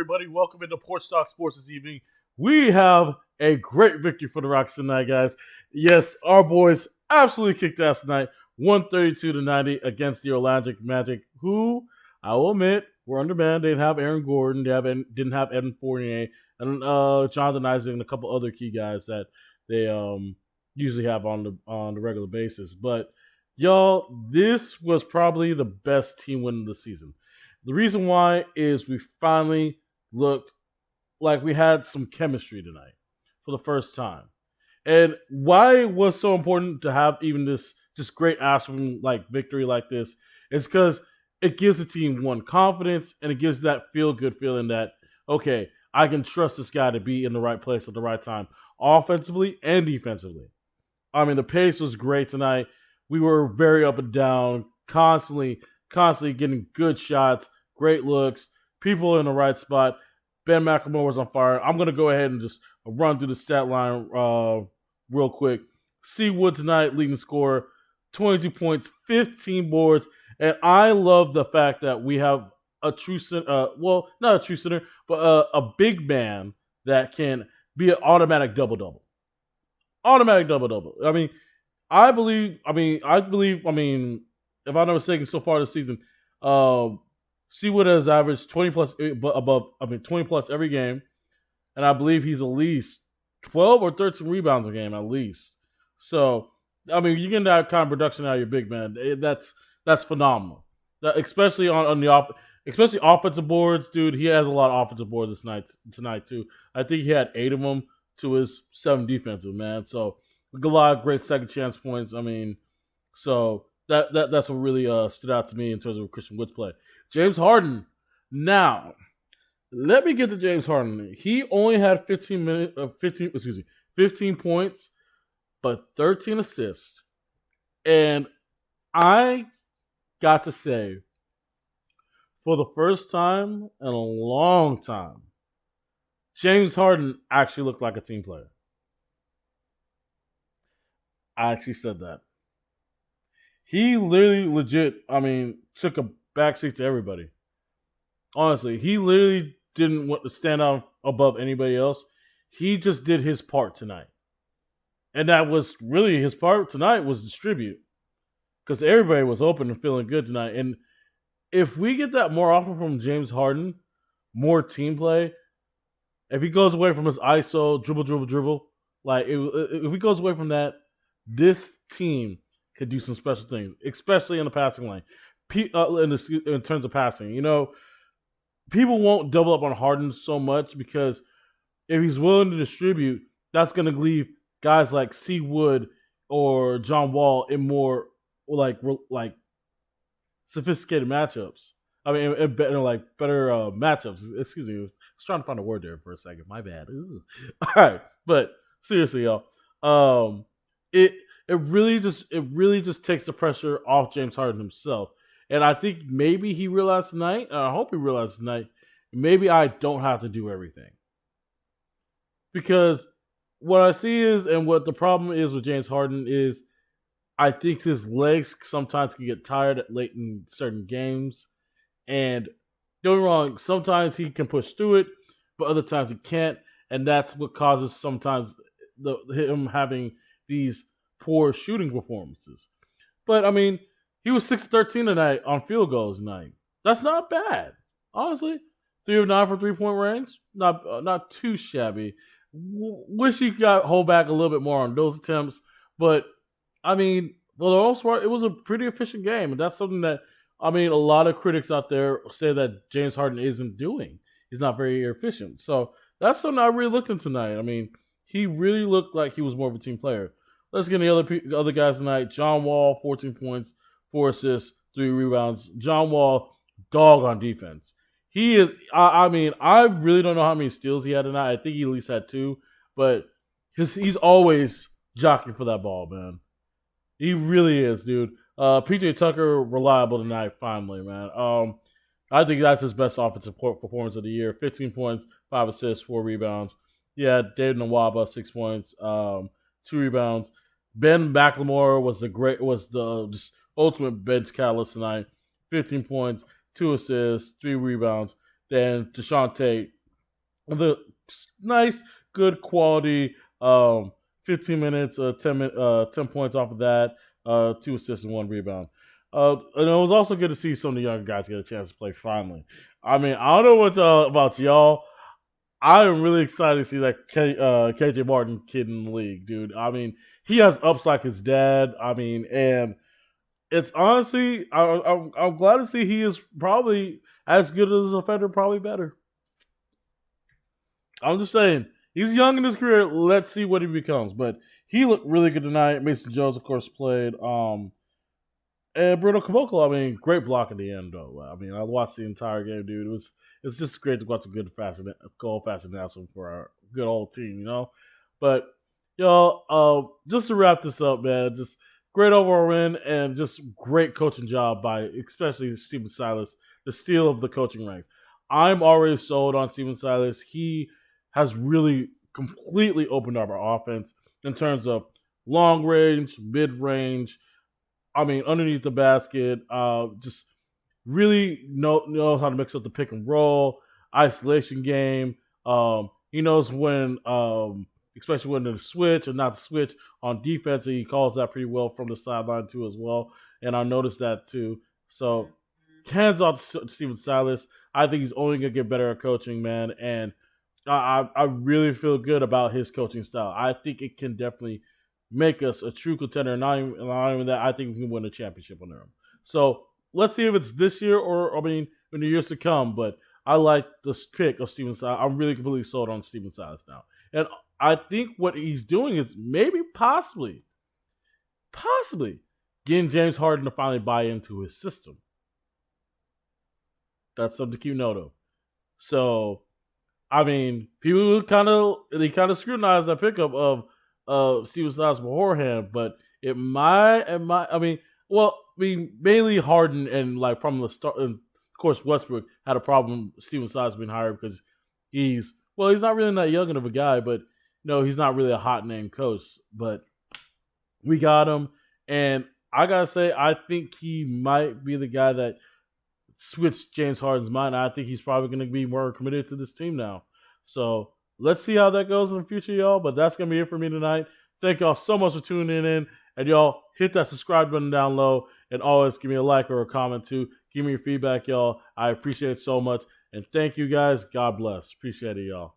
everybody? Welcome into Porch Talk Sports this evening. We have a great victory for the Rocks tonight, guys. Yes, our boys absolutely kicked ass tonight, 132-90 against the Orlando Magic, who I will admit were undermanned. They didn't have Aaron Gordon, didn't have Evan Fournier, and Jonathan Isaac and a couple other key guys that they usually have on the regular basis. But y'all, this was probably the best team win of the season. The reason why is we finally looked like we had some chemistry tonight for the first time. And why it was so important to have even this just great awesome like victory like this is because it gives the team one confidence and it gives that feel good feeling that okay, I can trust this guy to be in the right place at the right time, offensively and defensively. I mean, the pace was great tonight. We were very up and down, constantly getting good shots, great looks, people in the right spot. Ben McLemore was on fire. I'm going to go ahead and just run through the stat line real quick. C. Wood tonight, leading scorer, 22 points, 15 boards. And I love the fact that we have a true center, well, not a true center, but a big man that can be an automatic double-double. Automatic double-double. I mean, if I'm not mistaken, so far this season, Seawood has averaged 20 plus every game, and I believe he's at least 12 or 13 rebounds a game at least. So, I mean, you get that kind of production out of your big man. That's phenomenal. Especially on the especially offensive boards, dude. He has a lot of offensive boards tonight too. I think he had 8 of them to his 7 defensive, man. So a lot of great second chance points. I mean, so that's what really stood out to me in terms of Christian Wood's play. James Harden. Now, let me get to James Harden. He only had 15 points, but 13 assists. And I got to say, for the first time in a long time, James Harden actually looked like a team player. I actually said that. He literally took a backseat to everybody. Honestly, he literally didn't want to stand out above anybody else. He just did his part tonight. And that was really his part tonight was distribute. Because everybody was open and feeling good tonight. And if we get that more often from James Harden, more team play, if he goes away from his ISO, dribble, like if he goes away from that, this team could do some special things, especially in the passing lane. In terms of passing, you know, people won't double up on Harden so much because if he's willing to distribute, that's going to leave guys like C. Wood or John Wall in more like sophisticated matchups. I mean, better matchups. Excuse me, I was trying to find a word there for a second. My bad. Ooh. All right, but seriously, y'all, it really just takes the pressure off James Harden himself. And I think maybe he realized tonight, and I hope he realized tonight, maybe I don't have to do everything. Because what I see is, and what the problem is with James Harden is, I think his legs sometimes can get tired late in certain games. And don't get me wrong, sometimes he can push through it, but other times he can't. And that's what causes sometimes him having these poor shooting performances. But, I mean, he was 6-13 tonight on field goals tonight. That's not bad. Honestly, 3 of 9 for 3-point range. Not too shabby. Wish he got hold back a little bit more on those attempts. But, I mean, for the most part, it was a pretty efficient game. And that's something that, I mean, a lot of critics out there say that James Harden isn't doing. He's not very efficient. So that's something I really looked at tonight. I mean, he really looked like he was more of a team player. Let's get the other guys tonight. John Wall, 14 points, 4 assists, 3 rebounds. John Wall, dog on defense. He is, I mean, I really don't know how many steals he had tonight. I think he at least had 2. But he's always jockeying for that ball, man. He really is, dude. PJ Tucker, reliable tonight, finally, man. I think that's his best offensive performance of the year. 15 points, 5 assists, 4 rebounds. Yeah, David Nwaba, 6 points, 2 rebounds. Ben McLemore was the just ultimate bench catalyst tonight. 15 points, 2 assists, 3 rebounds. Then Deshaun Tate, the nice, good quality. 15 minutes, 10 points off of that, 2 assists and 1 rebound. And it was also good to see some of the younger guys get a chance to play finally. I mean, I don't know what about y'all. I am really excited to see that KJ Martin kid in the league, dude. I mean, he has ups like his dad. I mean, and it's honestly, I'm glad to see he is probably as good as a defender, probably better. I'm just saying, he's young in his career. Let's see what he becomes. But he looked really good tonight. Mason Jones, of course, played. And Bruno Caboclo, I mean, great block at the end, though. I mean, I watched the entire game, dude. It's just great to watch a good goal fast announcement for our good old team, you know. But y'all, just to wrap this up, man, just great overall win and just great coaching job by especially Stephen Silas, the steal of the coaching ranks. I'm already sold on Stephen Silas. He has really completely opened up our offense in terms of long range, mid range. I mean, underneath the basket, just really knows how to mix up the pick and roll, isolation game. He knows when, especially when to switch or not to switch on defense. He calls that pretty well from the sideline too, as well. And I noticed that too. So hands off to Steven Silas. I think he's only gonna get better at coaching, man. And I really feel good about his coaching style. I think it can definitely make us a true contender. Not even that, I think we can win a championship under him. So let's see if it's this year or, I mean, in the years to come. But I like this pick of Steven Silas. I'm really completely sold on Steven Silas now. And I think what he's doing is maybe possibly getting James Harden to finally buy into his system. That's something to keep note of. So, I mean, people kind of scrutinize that pickup of Steven Silas beforehand, but I mean, well, I mean, mainly Harden and like from the start, and of course Westbrook had a problem. Steven Silas being hired because he's not really that young of a guy, but no, he's not really a hot name coach. But we got him, and I gotta say, I think he might be the guy that switched James Harden's mind. I think he's probably going to be more committed to this team now. So let's see how that goes in the future, y'all. But that's going to be it for me tonight. Thank y'all so much for tuning in. And y'all, hit that subscribe button down low. And always give me a like or a comment too. Give me your feedback, y'all. I appreciate it so much. And thank you guys. God bless. Appreciate it, y'all.